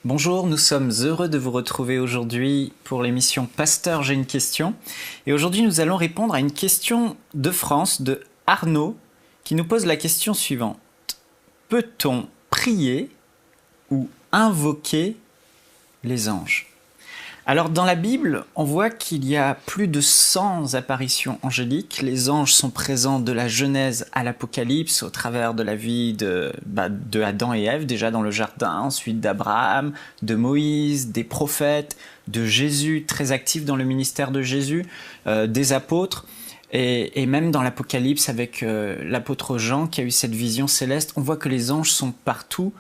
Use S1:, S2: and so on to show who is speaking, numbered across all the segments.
S1: Bonjour, nous sommes heureux de vous retrouver aujourd'hui pour l'émission Pasteur, j'ai une question. Et aujourd'hui, nous allons répondre à une question de France, de Arnaud, qui nous pose la question suivante. Peut-on prier ou invoquer les anges ? Alors dans la Bible, on voit qu'il y a plus de 100 apparitions angéliques. Les anges sont présents de la Genèse à l'Apocalypse au travers de la vie de Adam et Ève, déjà dans le jardin, ensuite d'Abraham, de Moïse, des prophètes, de Jésus, très actif dans le ministère de Jésus, des apôtres. Et même dans l'Apocalypse avec l'apôtre Jean qui a eu cette vision céleste, on voit que les anges sont partout.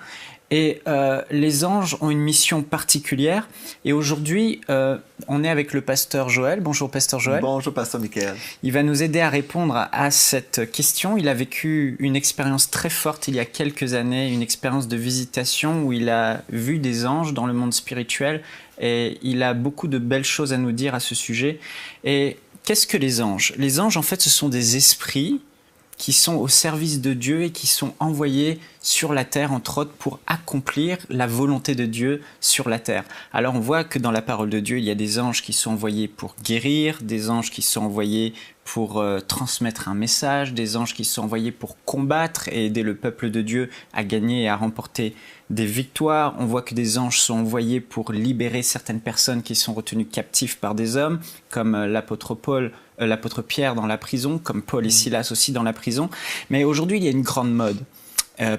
S1: Et les anges ont une mission particulière. Et aujourd'hui, on est avec le pasteur Joël. Bonjour, pasteur Joël.
S2: Bonjour, pasteur Michael.
S1: Il va nous aider à répondre à cette question. Il a vécu une expérience très forte il y a quelques années, une expérience de visitation où il a vu des anges dans le monde spirituel. Et il a beaucoup de belles choses à nous dire à ce sujet. Et qu'est-ce que les anges ? Les anges, en fait, ce sont des esprits qui sont au service de Dieu et qui sont envoyés sur la terre, entre autres, pour accomplir la volonté de Dieu sur la terre. Alors on voit que dans la parole de Dieu, il y a des anges qui sont envoyés pour guérir, des anges qui sont envoyés pour transmettre un message, des anges qui sont envoyés pour combattre et aider le peuple de Dieu à gagner et à remporter des victoires. On voit que des anges sont envoyés pour libérer certaines personnes qui sont retenues captives par des hommes, comme l'apôtre Pierre dans la prison, comme Paul et Silas aussi dans la prison. Mais aujourd'hui, il y a une grande mode,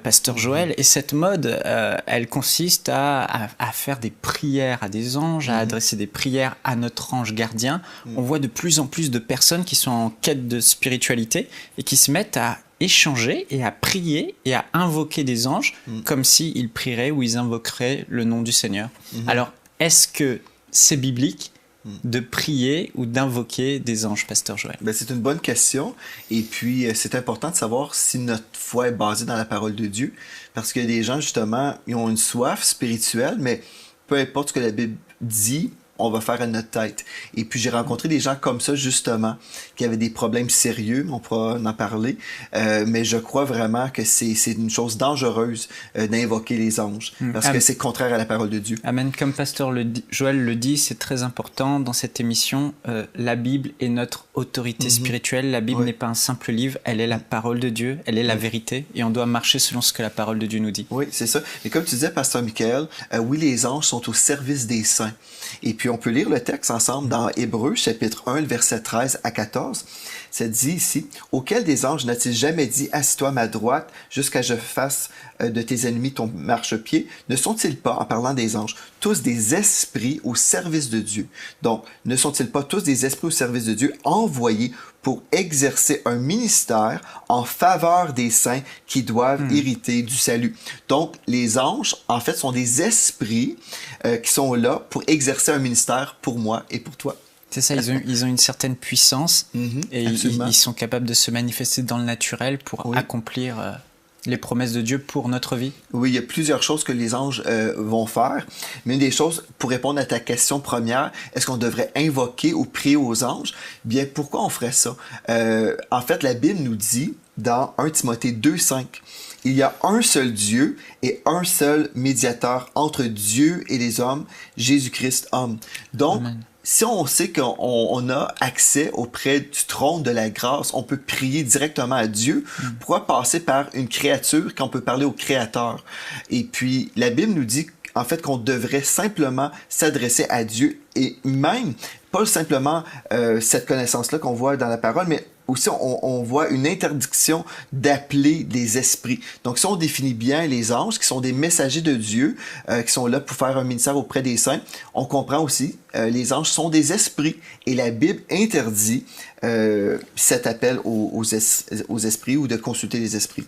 S1: pasteur Joël, et cette mode, elle consiste à faire des prières à des anges, à adresser des prières à notre ange gardien. On voit de plus en plus de personnes qui sont en quête de spiritualité et qui se mettent à échanger et à prier et à invoquer des anges comme s'ils prieraient ou ils invoqueraient le nom du Seigneur. Alors, est-ce que c'est biblique de prier ou d'invoquer des anges, pasteur Joël?
S2: C'est une bonne question. Et puis, c'est important de savoir si notre foi est basée dans la parole de Dieu. Parce que des gens, justement, ils ont une soif spirituelle, mais peu importe ce que la Bible dit, on va faire à notre tête. Et puis, j'ai rencontré des gens comme ça, justement, qui avaient des problèmes sérieux, on pourra en parler, mais je crois vraiment que c'est une chose dangereuse d'invoquer les anges, parce que c'est contraire à la parole de Dieu.
S1: Amen. Comme pasteur Joël le dit, c'est très important dans cette émission, la Bible est notre autorité spirituelle. La Bible n'est pas un simple livre, elle est la parole de Dieu, elle est la vérité, et on doit marcher selon ce que la parole de Dieu nous dit.
S2: Oui, c'est ça. Et comme tu disais, pasteur Michael, oui, les anges sont au service des saints. Et puis, on peut lire le texte ensemble dans Hébreux, chapitre 1, verset 13 à 14. Ça dit ici, « Auquel des anges n'a-t-il jamais dit, assis-toi à ma droite, jusqu'à ce que je fasse de tes ennemis ton marchepied? Ne sont-ils pas, en parlant des anges, tous des esprits au service de Dieu? Donc, ne sont-ils pas tous des esprits au service de Dieu, envoyés pour exercer un ministère en faveur des saints qui doivent hériter du salut? » Donc, les anges, en fait, sont des esprits qui sont là pour exercer un ministère pour moi et pour toi.
S1: C'est ça, ils ont une certaine puissance et ils sont capables de se manifester dans le naturel pour accomplir les promesses de Dieu pour notre vie.
S2: Oui, il y a plusieurs choses que les anges vont faire. Mais une des choses, pour répondre à ta question première, est-ce qu'on devrait invoquer ou prier aux anges? Bien, pourquoi on ferait ça? En fait, la Bible nous dit dans 1 Timothée 2,5, il y a un seul Dieu et un seul médiateur entre Dieu et les hommes, Jésus-Christ homme. Donc, Amen. Si on sait qu'on a accès auprès du trône de la grâce, on peut prier directement à Dieu. Pourquoi passer par une créature quand on peut parler au Créateur? Et puis, la Bible nous dit en fait qu'on devrait simplement s'adresser à Dieu et même, pas simplement cette connaissance-là qu'on voit dans la parole, mais aussi on voit une interdiction d'appeler les esprits. Donc si on définit bien les anges, qui sont des messagers de Dieu, qui sont là pour faire un ministère auprès des saints, on comprend aussi les anges sont des esprits et la Bible interdit cet appel aux esprits ou de consulter les esprits.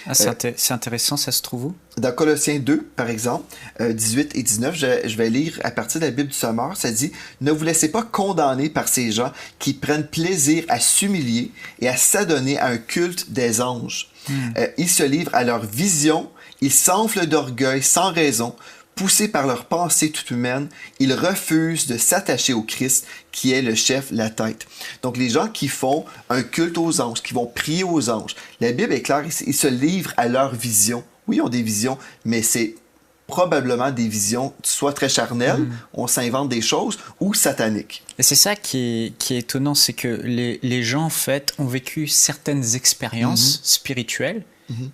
S1: Ah, c'est intéressant, ça se trouve où?
S2: Dans Colossiens 2, par exemple, 18 et 19, je vais lire à partir de la Bible du Sommeur, ça dit « Ne vous laissez pas condamner par ces gens qui prennent plaisir à s'humilier et à s'adonner à un culte des anges. Ils se livrent à leur vision, ils s'enflent d'orgueil sans raison, poussés par leurs pensées toutes humaines, ils refusent de s'attacher au Christ, qui est le chef, la tête. » Donc, les gens qui font un culte aux anges, qui vont prier aux anges, la Bible est claire, ils se livrent à leur vision. Oui, ils ont des visions, mais c'est probablement des visions soit très charnelles, on s'invente des choses, ou sataniques.
S1: Et c'est ça qui est étonnant, c'est que les gens, en fait, ont vécu certaines expériences spirituelles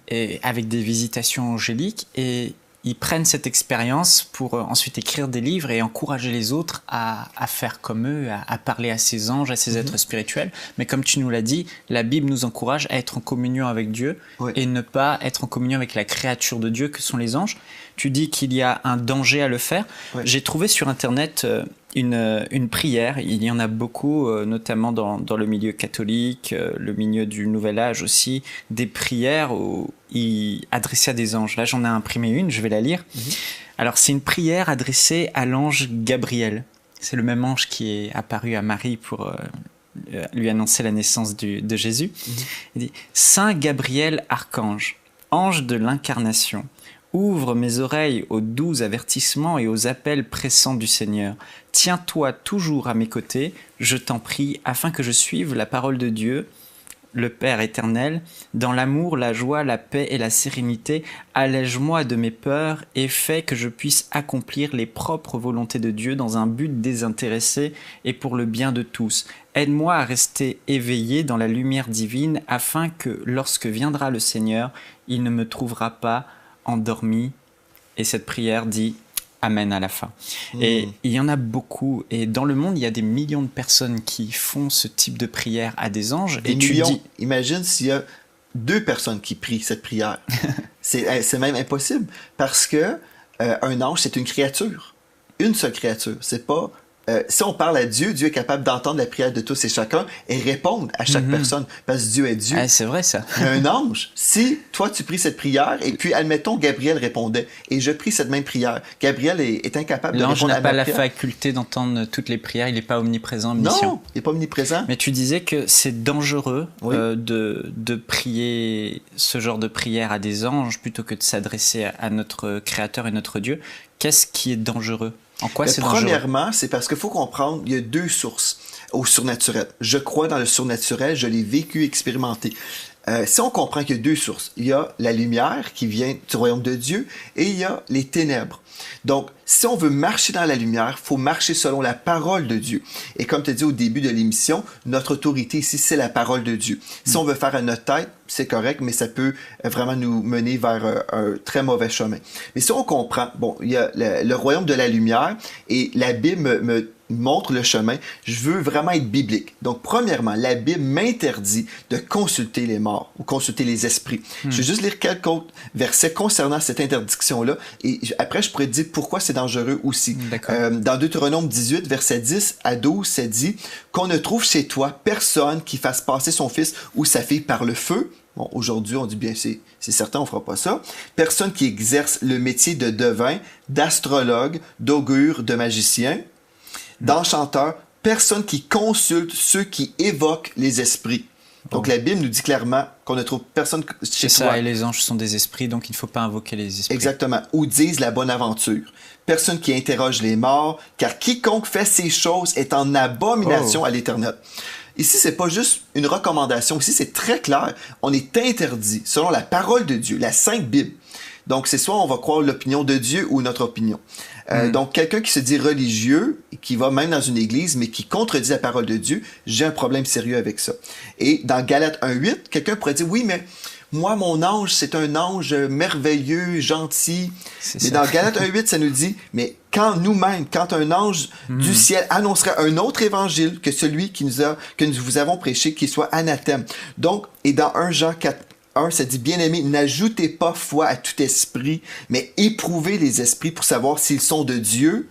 S1: et avec des visitations angéliques, et ils prennent cette expérience pour ensuite écrire des livres et encourager les autres à faire comme eux, à parler à ces anges, à ces êtres spirituels. Mais comme tu nous l'as dit, la Bible nous encourage à être en communion avec Dieu et ne pas être en communion avec la créature de Dieu que sont les anges. Tu dis qu'il y a un danger à le faire. J'ai trouvé sur Internet une prière. Il y en a beaucoup, notamment dans le milieu catholique, le milieu du Nouvel Âge aussi, des prières adressées à des anges. Là, j'en ai imprimé une, je vais la lire. Alors, c'est une prière adressée à l'ange Gabriel. C'est le même ange qui est apparu à Marie pour lui annoncer la naissance de Jésus. Il dit « Saint Gabriel, archange, ange de l'incarnation, ouvre mes oreilles aux doux avertissements et aux appels pressants du Seigneur. Tiens-toi toujours à mes côtés, je t'en prie, afin que je suive la parole de Dieu, le Père éternel, dans l'amour, la joie, la paix et la sérénité. Allège-moi de mes peurs et fais que je puisse accomplir les propres volontés de Dieu dans un but désintéressé et pour le bien de tous. Aide-moi à rester éveillé dans la lumière divine, afin que, lorsque viendra le Seigneur, il ne me trouvera pas endormi. » Et cette prière dit Amen à la fin. Et il y en a beaucoup. Et dans le monde, il y a des millions de personnes qui font ce type de prière à des anges.
S2: Des millions. Imagine s'il y a 2 personnes qui prient cette prière. C'est même impossible. Parce que un ange, c'est une créature. Une seule créature. C'est pas... si on parle à Dieu, Dieu est capable d'entendre la prière de tous et chacun et répondre à chaque personne, parce que Dieu est Dieu.
S1: C'est vrai ça.
S2: Un ange, si toi tu pries cette prière, et puis admettons Gabriel répondait, et je prie cette même prière, Gabriel est incapable de répondre à ma prière.
S1: L'ange n'a pas la faculté d'entendre toutes les prières, il n'est pas omniprésent, omniscient.
S2: Non, il n'est pas omniprésent.
S1: Mais tu disais que c'est dangereux de prier ce genre de prière à des anges plutôt que de s'adresser à notre Créateur et notre Dieu. Qu'est-ce qui est dangereux ? En quoi c'est dangereux?
S2: Premièrement, c'est parce qu'il faut comprendre, il y a 2 sources au surnaturel. Je crois dans le surnaturel, je l'ai vécu, expérimenté. Si on comprend qu'il y a 2 sources, il y a la lumière qui vient du royaume de Dieu et il y a les ténèbres. Donc, si on veut marcher dans la lumière, il faut marcher selon la parole de Dieu. Et comme tu as dit au début de l'émission, notre autorité ici, c'est la parole de Dieu. Si on veut faire à notre tête, c'est correct, mais ça peut vraiment nous mener vers un très mauvais chemin. Mais si on comprend, bon, il y a le royaume de la lumière et la Bible me montre le chemin. Je veux vraiment être biblique. Donc, premièrement, la Bible m'interdit de consulter les morts ou consulter les esprits. Je vais juste lire quelques autres versets concernant cette interdiction-là et après, je pourrais te dire pourquoi c'est dangereux aussi. Dans Deutéronome 18, versets 10 à 12, c'est dit qu'on ne trouve chez toi personne qui fasse passer son fils ou sa fille par le feu. Bon, aujourd'hui, on dit bien, c'est certain, on fera pas ça. Personne qui exerce le métier de devin, d'astrologue, d'augure, de magicien, d'enchanteur, personne qui consulte ceux qui évoquent les esprits. Donc, la Bible nous dit clairement qu'on ne trouve personne chez toi.
S1: Ça, et les anges sont des esprits, donc il ne faut pas invoquer les esprits.
S2: Exactement. Ou disent la bonne aventure. Personne qui interroge les morts, car quiconque fait ces choses est en abomination à l'Éternel. Ici, c'est pas juste une recommandation. Ici, c'est très clair. On est interdit, selon la parole de Dieu, la Sainte Bible. Donc, c'est soit on va croire l'opinion de Dieu ou notre opinion. Donc, quelqu'un qui se dit religieux, qui va même dans une église, mais qui contredit la parole de Dieu, j'ai un problème sérieux avec ça. Et dans Galates 1.8, quelqu'un pourrait dire, oui, mais moi, mon ange, c'est un ange merveilleux, gentil. Mais dans Galates 1.8, ça nous dit, mais quand nous-mêmes, quand un ange du ciel annoncerait un autre évangile que celui que nous vous avons prêché, qui soit anathème. Donc, et dans 1 Jean 4.1, ça dit, bien-aimés, n'ajoutez pas foi à tout esprit, mais éprouvez les esprits pour savoir s'ils sont de Dieu,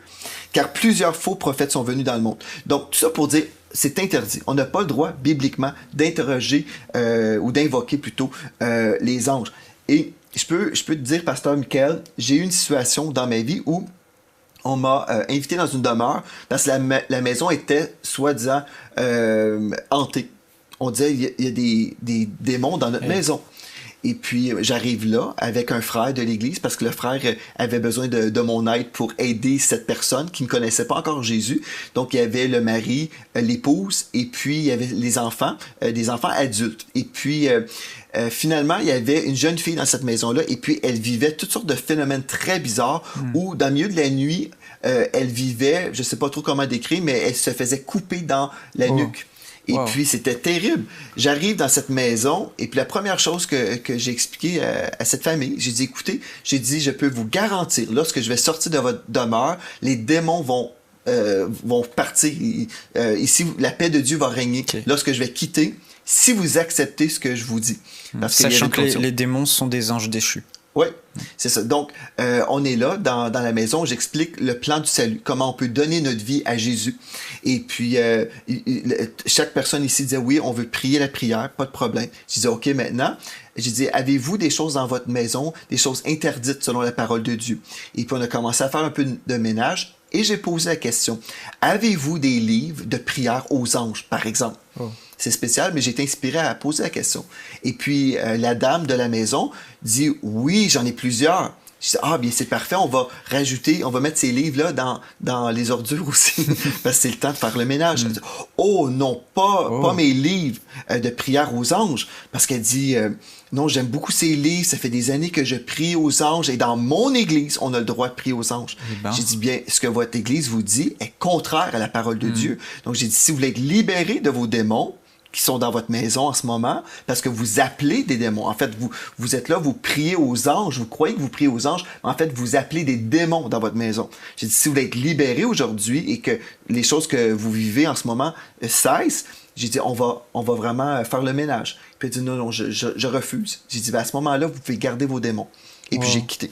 S2: car plusieurs faux prophètes sont venus dans le monde. Donc, tout ça pour dire, c'est interdit. On n'a pas le droit, bibliquement, d'interroger ou d'invoquer plutôt les anges. Et je peux te dire, Pasteur Michael, j'ai eu une situation dans ma vie où on m'a invité dans une demeure parce que la maison était, soi-disant, hantée. On disait, il y a des démons dans notre maison. Et puis, j'arrive là avec un frère de l'église parce que le frère avait besoin de mon aide pour aider cette personne qui ne connaissait pas encore Jésus. Donc, il y avait le mari, l'épouse, et puis il y avait les enfants, des enfants adultes. Et puis, finalement, il y avait une jeune fille dans cette maison-là, et puis elle vivait toutes sortes de phénomènes très bizarres où, dans le milieu de la nuit, elle vivait, je sais pas trop comment décrire, mais elle se faisait couper dans la nuque. Et puis, c'était terrible. J'arrive dans cette maison, et puis la première chose que j'ai expliqué à cette famille, j'ai dit, écoutez, j'ai dit, je peux vous garantir, lorsque je vais sortir de votre demeure, les démons vont partir. Ici, la paix de Dieu va régner. Okay. Lorsque je vais quitter, si vous acceptez ce que je vous dis.
S1: Parce sachant que les démons sont des anges déchus.
S2: Oui, c'est ça. Donc, on est là, dans la maison, j'explique le plan du salut, comment on peut donner notre vie à Jésus. Et puis, chaque personne ici disait, oui, on veut prier la prière, pas de problème. Je disais, OK, maintenant, j'ai dit, avez-vous des choses dans votre maison, des choses interdites selon la parole de Dieu? Et puis, on a commencé à faire un peu de ménage. Et j'ai posé la question, avez-vous des livres de prière aux anges, par exemple? C'est spécial, mais j'ai été inspiré à poser la question. Et puis, la dame de la maison dit, oui, j'en ai plusieurs. Je dis, bien, c'est parfait, on va mettre ces livres-là dans les ordures aussi, parce que c'est le temps de faire le ménage. Elle dit, oh non, pas mes livres de prière aux anges, parce qu'elle dit, non, j'aime beaucoup ces livres, ça fait des années que je prie aux anges, et dans mon église, on a le droit de prier aux anges. J'ai dit, bien, ce que votre église vous dit est contraire à la parole de Dieu. Donc, j'ai dit, si vous voulez être libéré de vos démons, qui sont dans votre maison en ce moment, parce que vous appelez des démons. En fait, vous êtes là, vous priez aux anges, vous croyez que vous priez aux anges, mais en fait, vous appelez des démons dans votre maison. J'ai dit, si vous voulez être libéré aujourd'hui et que les choses que vous vivez en ce moment cessent, j'ai dit, on va vraiment faire le ménage. Puis elle dit, non, je refuse. J'ai dit, à ce moment-là, vous pouvez garder vos démons. Et puis j'ai quitté.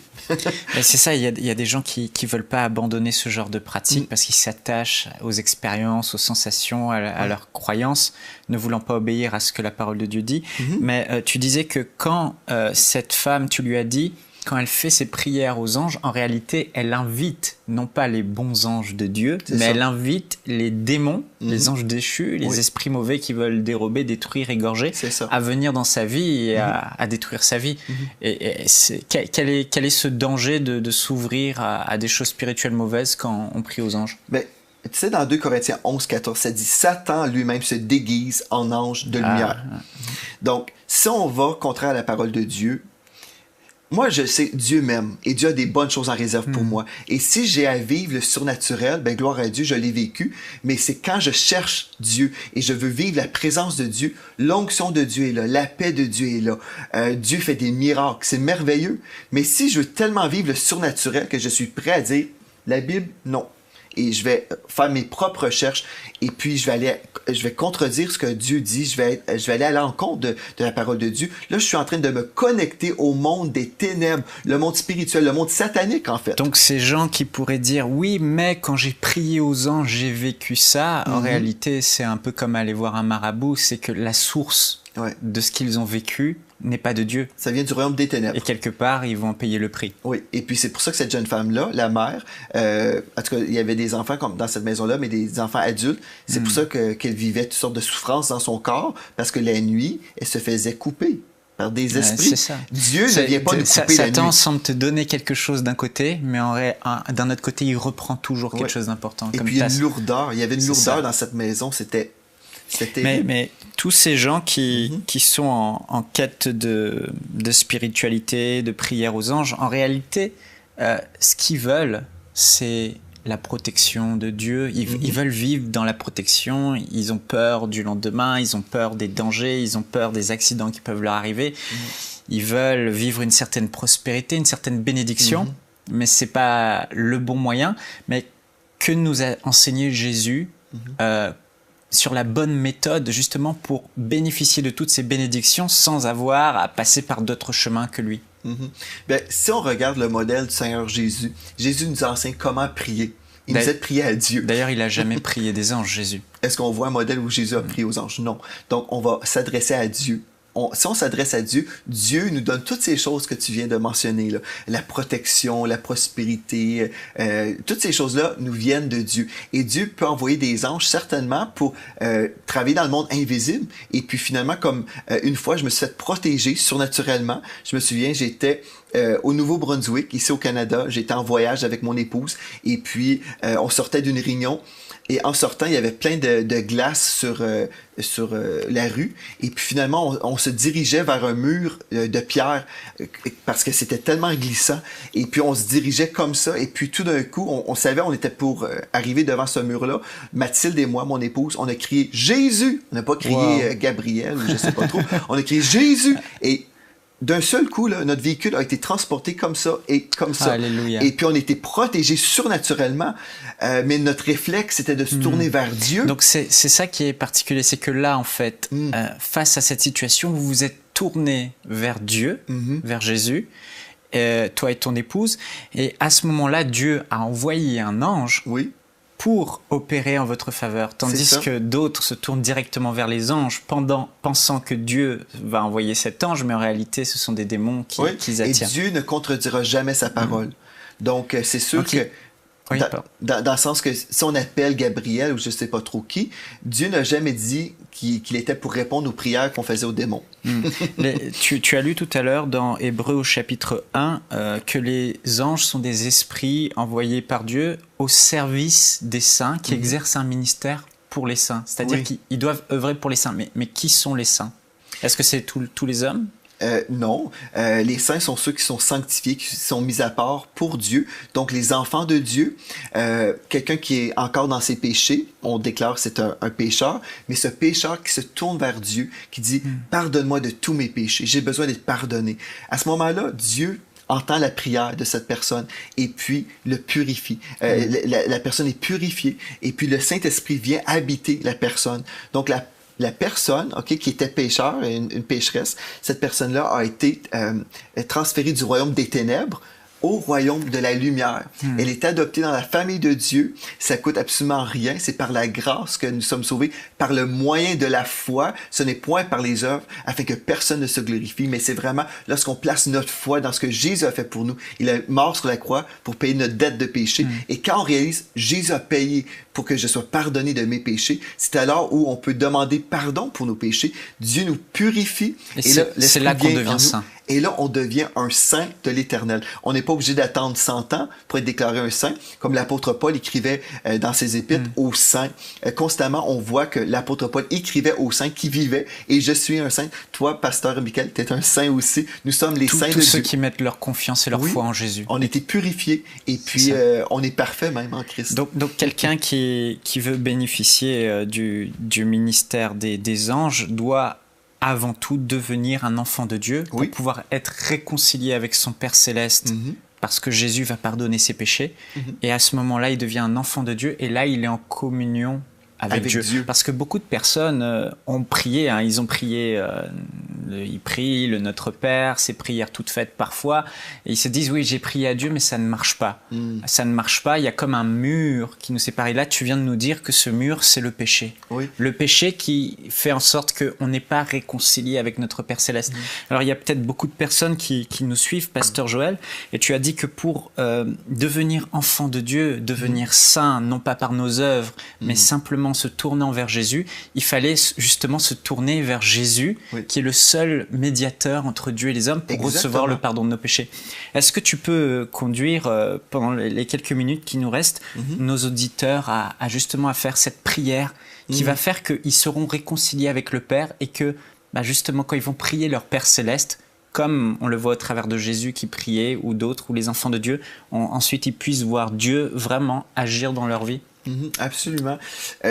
S1: C'est ça, il y a des gens qui veulent pas abandonner ce genre de pratique parce qu'ils s'attachent aux expériences, aux sensations, à leurs croyances, ne voulant pas obéir à ce que la parole de Dieu dit. Mais tu disais que quand cette femme, tu lui as dit, quand elle fait ses prières aux anges, en réalité, elle invite non pas les bons anges de Dieu, mais elle invite les démons, les anges déchus, les esprits mauvais qui veulent dérober, détruire, égorger, à venir dans sa vie et à détruire sa vie. Et quel est ce danger de s'ouvrir à des choses spirituelles mauvaises quand on prie aux anges?
S2: Tu sais, dans 2 Corinthiens 11, 14, ça dit « Satan lui-même se déguise en ange de lumière ». Donc, si on va contraire à la parole de Dieu, moi, je sais, Dieu m'aime et Dieu a des bonnes choses en réserve pour moi. Et si j'ai à vivre le surnaturel, gloire à Dieu, je l'ai vécu. Mais c'est quand je cherche Dieu et je veux vivre la présence de Dieu, l'onction de Dieu est là, la paix de Dieu est là. Dieu fait des miracles, c'est merveilleux. Mais si je veux tellement vivre le surnaturel que je suis prêt à dire, la Bible, non. Et je vais faire mes propres recherches et puis je vais contredire ce que Dieu dit, je vais aller à l'encontre de la parole de Dieu. Là, je suis en train de me connecter au monde des ténèbres, le monde spirituel, le monde satanique en fait.
S1: Donc ces gens qui pourraient dire oui, mais quand j'ai prié aux anges, j'ai vécu ça, en réalité, c'est un peu comme aller voir un marabout, c'est que la source de ce qu'ils ont vécu n'est pas de Dieu.
S2: Ça vient du royaume des ténèbres.
S1: Et quelque part, ils vont en payer le prix.
S2: Oui, et puis c'est pour ça que cette jeune femme-là, la mère, en tout cas, il y avait des enfants comme dans cette maison-là, mais des enfants adultes. C'est pour ça qu'elle vivait toutes sortes de souffrances dans son corps, parce que la nuit, elle se faisait couper par des esprits.
S1: C'est ça.
S2: Dieu ne vient pas nous couper la nuit.
S1: Satan semble te donner quelque chose d'un côté, mais d'un autre côté, il reprend toujours quelque chose d'important.
S2: Et puis il y a une lourdeur. Il y avait une lourdeur dans cette maison. C'était
S1: mais tous ces gens qui sont en quête de spiritualité, de prière aux anges, en réalité, ce qu'ils veulent, c'est la protection de Dieu. Ils veulent vivre dans la protection. Ils ont peur du lendemain, ils ont peur des dangers, ils ont peur des accidents qui peuvent leur arriver. Ils veulent vivre une certaine prospérité, une certaine bénédiction, mais c'est pas le bon moyen. Mais que nous a enseigné Jésus sur la bonne méthode justement pour bénéficier de toutes ces bénédictions sans avoir à passer par d'autres chemins que lui.
S2: Si on regarde le modèle du Seigneur Jésus, Jésus nous enseigne comment prier. Il nous aide à prier à Dieu.
S1: D'ailleurs, il n'a jamais prié des anges, Jésus.
S2: Est-ce qu'on voit un modèle où Jésus a prié aux anges? Non. Donc, on va s'adresser à Dieu si on s'adresse à Dieu, Dieu nous donne toutes ces choses que tu viens de mentionner, là. La protection, la prospérité, toutes ces choses-là nous viennent de Dieu. Et Dieu peut envoyer des anges certainement pour travailler dans le monde invisible. Et puis finalement, comme une fois, je me suis fait protéger surnaturellement. Je me souviens, j'étais au Nouveau-Brunswick, ici au Canada. J'étais en voyage avec mon épouse. Et puis, on sortait d'une réunion. Et en sortant, il y avait plein de glace sur la rue. Et puis finalement, on se dirigeait vers un mur de pierre parce que c'était tellement glissant. Et puis on se dirigeait comme ça. Et puis tout d'un coup, on savait on était pour arriver devant ce mur-là. Mathilde et moi, mon épouse, on a crié « Jésus ». On n'a pas crié Gabriel ou je sais pas trop. On a crié « Jésus ». Et d'un seul coup, là, notre véhicule a été transporté comme ça et comme ça.
S1: Alléluia.
S2: Et puis, on était protégés surnaturellement, mais notre réflexe, c'était de se tourner vers Dieu.
S1: Donc, c'est ça qui est particulier, c'est que là, en fait, face à cette situation, vous vous êtes tourné vers Dieu, vers Jésus, toi et ton épouse, et à ce moment-là, Dieu a envoyé un ange pour opérer en votre faveur, tandis que d'autres se tournent directement vers les anges pensant que Dieu va envoyer cet ange, mais en réalité, ce sont des démons qui attirent.
S2: Et Dieu ne contredira jamais sa parole. Donc, c'est sûr que dans le sens que si on appelle Gabriel ou je ne sais pas trop qui, Dieu n'a jamais dit qu'il était pour répondre aux prières qu'on faisait aux démons.
S1: Tu as lu tout à l'heure dans Hébreux au chapitre 1 que les anges sont des esprits envoyés par Dieu au service des saints qui exercent un ministère pour les saints. C'est-à-dire qu'ils doivent œuvrer pour les saints. Mais qui sont les saints? Est-ce que c'est tous les hommes?
S2: Non, les saints sont ceux qui sont sanctifiés, qui sont mis à part pour Dieu. Donc les enfants de Dieu, quelqu'un qui est encore dans ses péchés, on déclare que c'est un pécheur, mais ce pécheur qui se tourne vers Dieu, qui dit « Pardonne-moi de tous mes péchés, j'ai besoin d'être pardonné ». À ce moment-là, Dieu entend la prière de cette personne et puis le purifie. La personne est purifiée et puis le Saint-Esprit vient habiter la personne. Donc la personne qui était pécheur, une pécheresse, cette personne-là a été transférée du royaume des ténèbres au royaume de la lumière. Elle est adoptée dans la famille de Dieu. Ça coûte absolument rien. C'est par la grâce que nous sommes sauvés, par le moyen de la foi. Ce n'est point par les œuvres, afin que personne ne se glorifie, mais c'est vraiment lorsqu'on place notre foi dans ce que Jésus a fait pour nous. Il est mort sur la croix pour payer notre dette de péché. Et quand on réalise Jésus a payé pour que je sois pardonné de mes péchés, c'est alors où on peut demander pardon pour nos péchés. Dieu nous purifie.
S1: Et c'est là qu'on devient saint.
S2: Et là, on devient un saint de l'Éternel. On n'est pas obligé d'attendre 100 ans pour être déclaré un saint. Comme l'apôtre Paul écrivait dans ses épîtres aux saints. Constamment, on voit que l'apôtre Paul écrivait aux saints qui vivaient. Et je suis un saint. Toi, pasteur Michael, tu es un saint aussi. Nous sommes les saints de Dieu.
S1: Tous ceux qui mettent leur confiance et leur foi en Jésus.
S2: On était purifiés. Et puis, on est parfait même en Christ.
S1: Donc quelqu'un qui veut bénéficier du ministère des anges doit avant tout devenir un enfant de Dieu pour pouvoir être réconcilié avec son Père Céleste parce que Jésus va pardonner ses péchés. Et à ce moment-là, il devient un enfant de Dieu et là, il est en communion avec Dieu. Parce que beaucoup de personnes ont prié, ils ont prié, ils prient le Notre Père, ces prières toutes faites parfois, et ils se disent oui, j'ai prié à Dieu, mais ça ne marche pas. Ça ne marche pas, il y a comme un mur qui nous sépare. Et là, tu viens de nous dire que ce mur, c'est le péché. Le péché qui fait en sorte qu'on n'est pas réconcilié avec notre Père Céleste. Alors, il y a peut-être beaucoup de personnes qui nous suivent, Pasteur Joël, et tu as dit que pour devenir enfant de Dieu, devenir saint, non pas par nos œuvres, mais simplement se tournant vers Jésus, il fallait justement se tourner vers Jésus, qui est le seul médiateur entre Dieu et les hommes pour recevoir le pardon de nos péchés. Est-ce que tu peux conduire, pendant les quelques minutes qui nous restent, nos auditeurs à justement à faire cette prière qui va faire qu'ils seront réconciliés avec le Père et que justement quand ils vont prier leur Père Céleste, comme on le voit au travers de Jésus qui priait ou d'autres, ou les enfants de Dieu, ensuite ils puissent voir Dieu vraiment agir dans leur vie?
S2: Absolument.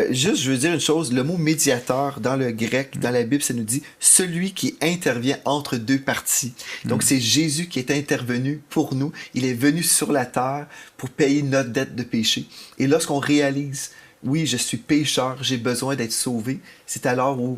S2: Juste, je veux dire une chose, le mot médiateur dans le grec, dans la Bible, ça nous dit celui qui intervient entre deux parties. Donc, c'est Jésus qui est intervenu pour nous. Il est venu sur la terre pour payer notre dette de péché. Et lorsqu'on réalise, oui, je suis pécheur, j'ai besoin d'être sauvé, c'est alors où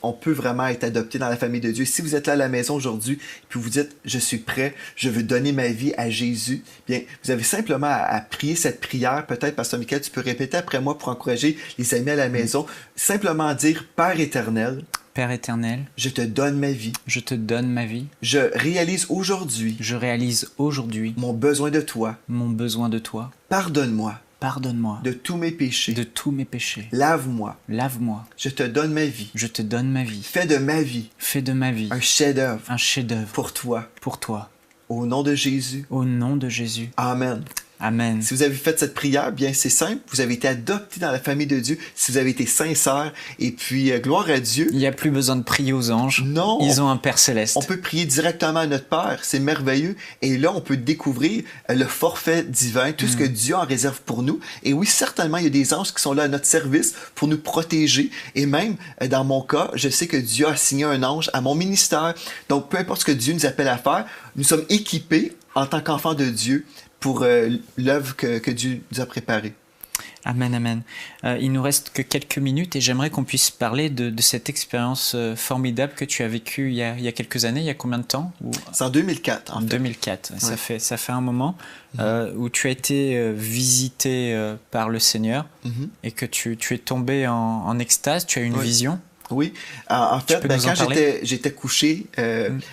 S2: on peut vraiment être adopté dans la famille de Dieu. Si vous êtes là à la maison aujourd'hui, puis vous dites, je suis prêt, je veux donner ma vie à Jésus, bien, vous avez simplement à prier cette prière. Peut-être, Pasteur Michael, tu peux répéter après moi pour encourager les amis à la maison. Simplement dire, Père éternel,
S1: Père éternel,
S2: je te donne ma vie.
S1: je te donne ma vie.
S2: Je réalise aujourd'hui
S1: Je réalise aujourd'hui
S2: mon besoin de toi.
S1: mon besoin de toi.
S2: Pardonne-moi
S1: Pardonne-moi
S2: de tous mes péchés.
S1: de tous mes péchés.
S2: Lave-moi.
S1: Lave-moi.
S2: Je te donne ma vie.
S1: Je te donne ma vie.
S2: Fais de ma vie
S1: Fais de ma vie
S2: un chef-d'œuvre
S1: un chef-d'œuvre
S2: pour toi.
S1: pour toi.
S2: Au nom de Jésus.
S1: Au nom de Jésus.
S2: Amen.
S1: Amen.
S2: Si vous avez fait cette prière, bien c'est simple, vous avez été adopté dans la famille de Dieu, si vous avez été sincère, et puis gloire à Dieu.
S1: Il n'y a plus besoin de prier aux anges.
S2: Non.
S1: Ils ont un Père céleste.
S2: On peut prier directement à notre Père, c'est merveilleux, et là on peut découvrir le forfait divin, tout ce que Dieu en réserve pour nous. Et oui, certainement, il y a des anges qui sont là à notre service pour nous protéger, et même dans mon cas, je sais que Dieu a assigné un ange à mon ministère. Donc peu importe ce que Dieu nous appelle à faire, nous sommes équipés en tant qu'enfants de Dieu pour l'œuvre que Dieu nous a préparée.
S1: Amen, amen. Il nous reste que quelques minutes et j'aimerais qu'on puisse parler de cette expérience formidable que tu as vécue il y a quelques années. Il y a combien de temps?
S2: C'est en 2004, en fait.
S1: 2004.
S2: Ouais.
S1: Ça fait un moment où tu as été visité par le Seigneur et que tu es tombé en extase. Tu as eu une vision.
S2: Oui. En fait, quand j'étais couché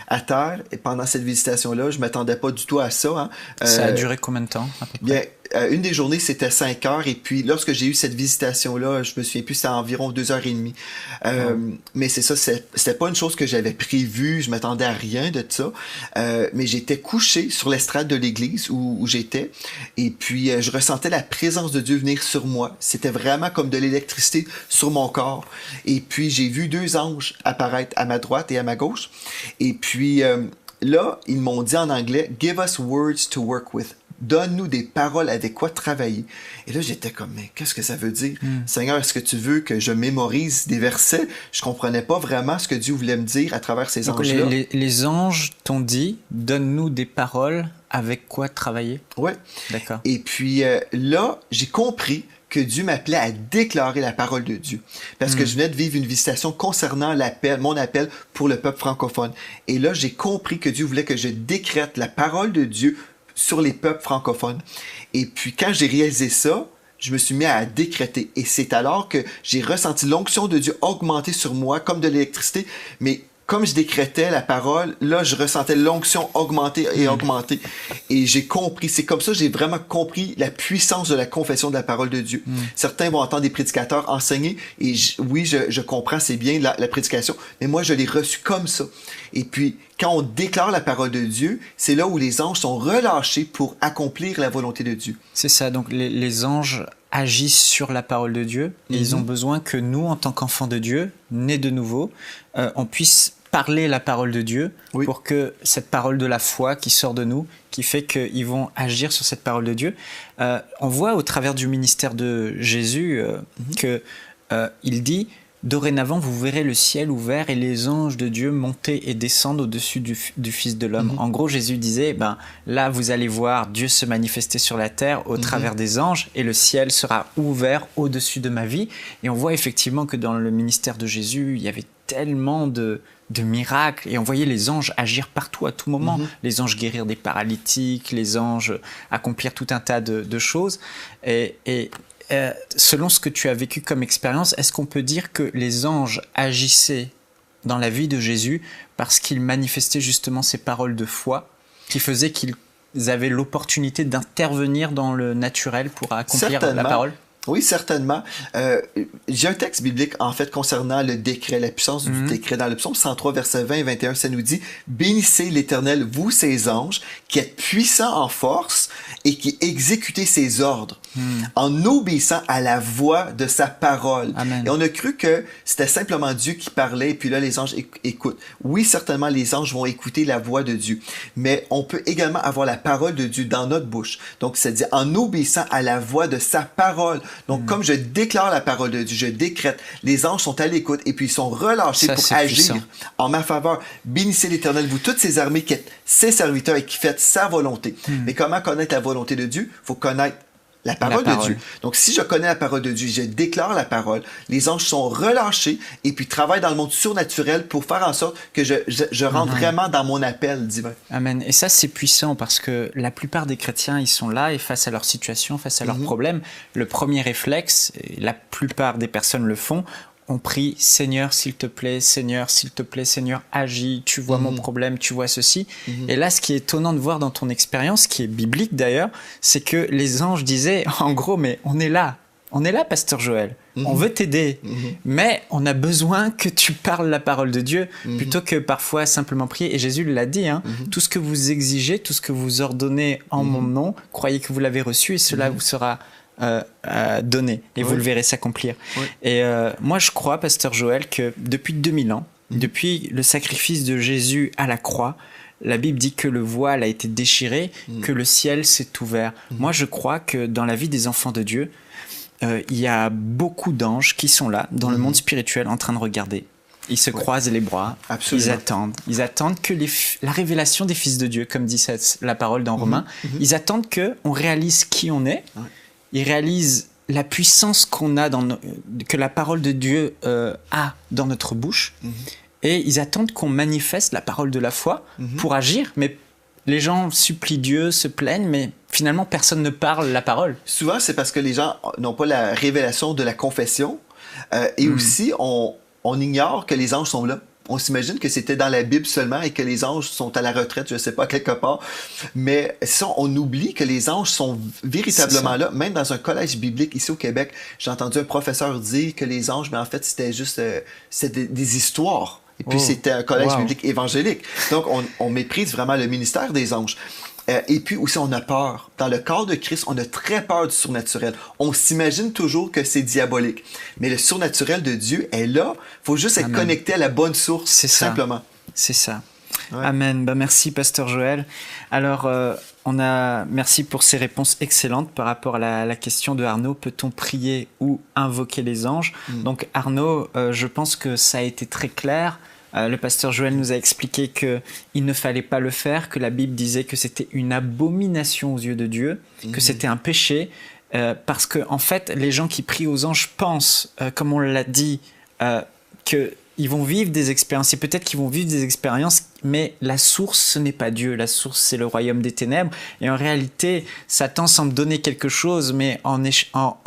S2: à terre, et pendant cette visitation-là, je ne m'attendais pas du tout à ça. Hein.
S1: Ça a duré combien de temps, à peu près?
S2: Bien, une des journées, c'était 5 heures. Et puis, lorsque j'ai eu cette visitation-là, je me souviens plus, c'était environ 2h30. Mais c'est ça, c'était pas une chose que j'avais prévue. Je m'attendais à rien de ça. Mais j'étais couché sur l'estrade de l'église où j'étais. Et puis, je ressentais la présence de Dieu venir sur moi. C'était vraiment comme de l'électricité sur mon corps. Et puis, j'ai vu 2 anges apparaître à ma droite et à ma gauche. Et puis, là, ils m'ont dit en anglais, « Give us words to work with ». Donne-nous des paroles avec quoi travailler. Et là, j'étais comme, mais qu'est-ce que ça veut dire? Seigneur, est-ce que tu veux que je mémorise des versets? Je comprenais pas vraiment ce que Dieu voulait me dire à travers ces anges-là.
S1: Les anges t'ont dit, donne-nous des paroles avec quoi travailler?
S2: Oui.
S1: D'accord.
S2: Et puis là, j'ai compris que Dieu m'appelait à déclarer la parole de Dieu. Parce que je venais de vivre une visitation concernant mon appel pour le peuple francophone. Et là, j'ai compris que Dieu voulait que je décrète la parole de Dieu sur les peuples francophones. Et puis, quand j'ai réalisé ça, je me suis mis à décréter. Et c'est alors que j'ai ressenti l'onction de Dieu augmenter sur moi comme de l'électricité. Mais comme je décrétais la parole, là, je ressentais l'onction augmenter et augmenter. Et j'ai compris. C'est comme ça que j'ai vraiment compris la puissance de la confession de la parole de Dieu. Certains vont entendre des prédicateurs enseigner. Et oui, je comprends, c'est bien la prédication. Mais moi, je l'ai reçu comme ça. Et puis, quand on déclare la parole de Dieu, c'est là où les anges sont relâchés pour accomplir la volonté de Dieu.
S1: C'est ça, donc les anges agissent sur la parole de Dieu et ils ont besoin que nous, en tant qu'enfants de Dieu, nés de nouveau, on puisse parler la parole de Dieu pour que cette parole de la foi qui sort de nous, qui fait qu'ils vont agir sur cette parole de Dieu. On voit au travers du ministère de Jésus qu'il dit... Dorénavant, vous verrez le ciel ouvert et les anges de Dieu monter et descendre au-dessus du Fils de l'homme. En gros, Jésus disait, là, vous allez voir Dieu se manifester sur la terre au travers des anges et le ciel sera ouvert au-dessus de ma vie. Et on voit effectivement que dans le ministère de Jésus, il y avait tellement de miracles et on voyait les anges agir partout à tout moment. Les anges guérir des paralytiques, les anges accomplir tout un tas de choses. Selon ce que tu as vécu comme expérience, est-ce qu'on peut dire que les anges agissaient dans la vie de Jésus parce qu'ils manifestaient justement ces paroles de foi qui faisaient qu'ils avaient l'opportunité d'intervenir dans le naturel pour accomplir la parole?
S2: Oui, certainement. J'ai un texte biblique, en fait, concernant le décret, la puissance du décret. Dans le psaume 103, versets 20 et 21, ça nous dit « Bénissez l'Éternel, vous, ses anges, qui êtes puissants en force et qui exécutez ses ordres, en obéissant à la voix de sa parole. » Et on a cru que c'était simplement Dieu qui parlait, et puis là, les anges écoutent. Oui, certainement, les anges vont écouter la voix de Dieu, mais on peut également avoir la parole de Dieu dans notre bouche. Donc, c'est-à-dire en obéissant à la voix de sa parole. Donc, comme je déclare la parole de Dieu, je décrète, les anges sont à l'écoute et puis ils sont relâchés pour agir en ma faveur. Bénissez l'Éternel, vous toutes ses armées qui êtes ses serviteurs et qui faites sa volonté. Mais comment connaître la volonté de Dieu? Il faut connaître la parole de Dieu. Donc, si je connais la parole de Dieu, je déclare la parole, les anges sont relâchés et puis travaillent dans le monde surnaturel pour faire en sorte que je rentre vraiment dans mon appel divin.
S1: Amen. Et ça, c'est puissant parce que la plupart des chrétiens, ils sont là et face à leur situation, face à leurs problèmes, le premier réflexe, et la plupart des personnes le font, on prie « Seigneur, s'il te plaît, Seigneur, s'il te plaît, Seigneur, agis, tu vois mon problème, tu vois ceci. » Et là, ce qui est étonnant de voir dans ton expérience, qui est biblique d'ailleurs, c'est que les anges disaient, en gros, mais on est là, Pasteur Joël, on veut t'aider, mais on a besoin que tu parles la parole de Dieu, plutôt que parfois simplement prier. Et Jésus l'a dit, tout ce que vous exigez, tout ce que vous ordonnez en mon nom, croyez que vous l'avez reçu et cela vous sera donné, et vous le verrez s'accomplir. Et moi, je crois, Pasteur Joël, que depuis 2000 ans, depuis le sacrifice de Jésus à la croix, la Bible dit que le voile a été déchiré, que le ciel s'est ouvert. Moi, je crois que dans la vie des enfants de Dieu, il y a beaucoup d'anges qui sont là, dans le monde spirituel, en train de regarder. Ils se croisent les bras, ils attendent que la révélation des fils de Dieu, comme dit la parole dans Romains, ils attendent qu'on réalise qui on est, ils réalisent la puissance qu'on a, que la parole de Dieu a dans notre bouche, et ils attendent qu'on manifeste la parole de la foi pour agir, mais les gens supplient Dieu, se plaignent, mais finalement, personne ne parle la parole.
S2: Souvent, c'est parce que les gens n'ont pas la révélation de la confession. Et aussi, on ignore que les anges sont là. On s'imagine que c'était dans la Bible seulement et que les anges sont à la retraite, je ne sais pas, quelque part. Mais ça, on oublie que les anges sont véritablement là. Même dans un collège biblique ici au Québec, j'ai entendu un professeur dire que les anges, mais en fait, c'était juste des histoires. Et puis, c'était un collège biblique évangélique. Donc, on méprise vraiment le ministère des anges. Et puis aussi, on a peur. Dans le corps de Christ, on a très peur du surnaturel. On s'imagine toujours que c'est diabolique. Mais le surnaturel de Dieu est là. Il faut juste être connecté à la bonne source, simplement.
S1: C'est ça. Ouais. Amen. Merci, Pasteur Joël. Alors, merci pour ces réponses excellentes par rapport à la question de Arnaud. Peut-on prier ou invoquer les anges? Donc, Arnaud, je pense que ça a été très clair. Le pasteur Joël nous a expliqué qu'il ne fallait pas le faire, que la Bible disait que c'était une abomination aux yeux de Dieu, que c'était un péché, parce que en fait, les gens qui prient aux anges pensent, comme on l'a dit, qu'ils vont vivre des expériences, et peut-être qu'ils vont vivre des expériences, mais la source, ce n'est pas Dieu. La source, c'est le royaume des ténèbres. Et en réalité, Satan semble donner quelque chose, mais en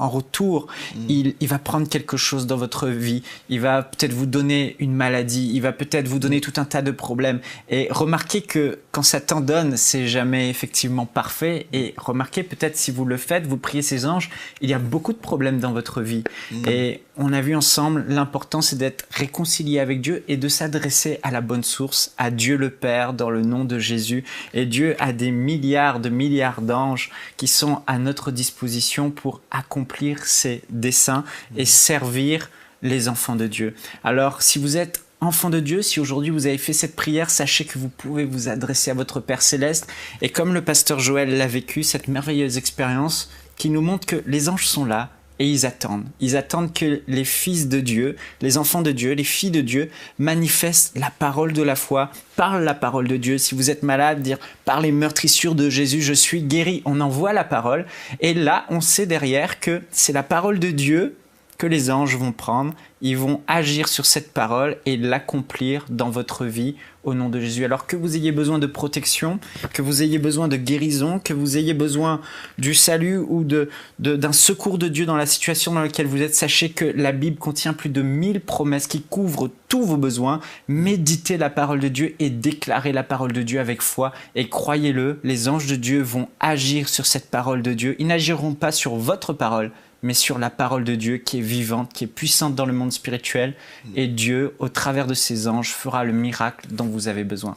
S1: retour, il va prendre quelque chose dans votre vie. Il va peut-être vous donner une maladie. Il va peut-être vous donner tout un tas de problèmes. Et remarquez que quand Satan donne, c'est jamais effectivement parfait. Et remarquez peut-être si vous le faites, vous priez ces anges, il y a beaucoup de problèmes dans votre vie. Et on a vu ensemble, l'important, c'est d'être réconcilié avec Dieu et de s'adresser à la bonne source, à Dieu le Père, dans le nom de Jésus. Et Dieu a des milliards d'anges qui sont à notre disposition pour accomplir ses desseins et servir les enfants de Dieu. Alors, si vous êtes enfant de Dieu, si aujourd'hui vous avez fait cette prière, sachez que vous pouvez vous adresser à votre Père Céleste. Et comme le pasteur Joël l'a vécu, cette merveilleuse expérience qui nous montre que les anges sont là, et ils attendent. Ils attendent que les fils de Dieu, les enfants de Dieu, les filles de Dieu manifestent la parole de la foi, parlent la parole de Dieu. Si vous êtes malade, dire par les meurtrissures de Jésus, je suis guéri. On envoie la parole. Et là, on sait derrière que c'est la parole de Dieu que les anges vont prendre. Ils vont agir sur cette parole et l'accomplir dans votre vie au nom de Jésus. Alors que vous ayez besoin de protection, que vous ayez besoin de guérison, que vous ayez besoin du salut ou d'un secours de Dieu dans la situation dans laquelle vous êtes, sachez que la Bible contient plus de 1000 promesses qui couvrent tous vos besoins. Méditez la parole de Dieu et déclarez la parole de Dieu avec foi. Et croyez-le, les anges de Dieu vont agir sur cette parole de Dieu. Ils n'agiront pas sur votre parole, mais sur la parole de Dieu qui est vivante, qui est puissante dans le monde spirituel. Et Dieu, au travers de ses anges, fera le miracle dont vous avez besoin.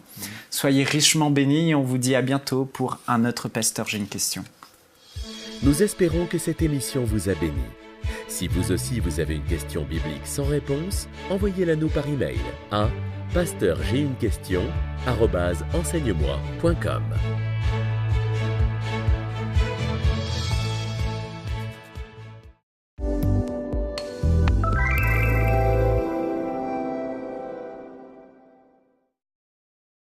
S1: Soyez richement bénis et on vous dit à bientôt pour un autre pasteur. J'ai une question.
S3: Nous espérons que cette émission vous a béni. Si vous aussi vous avez une question biblique sans réponse, envoyez-la nous par email à pasteurj'ainunequestion@enseigne-moi.com.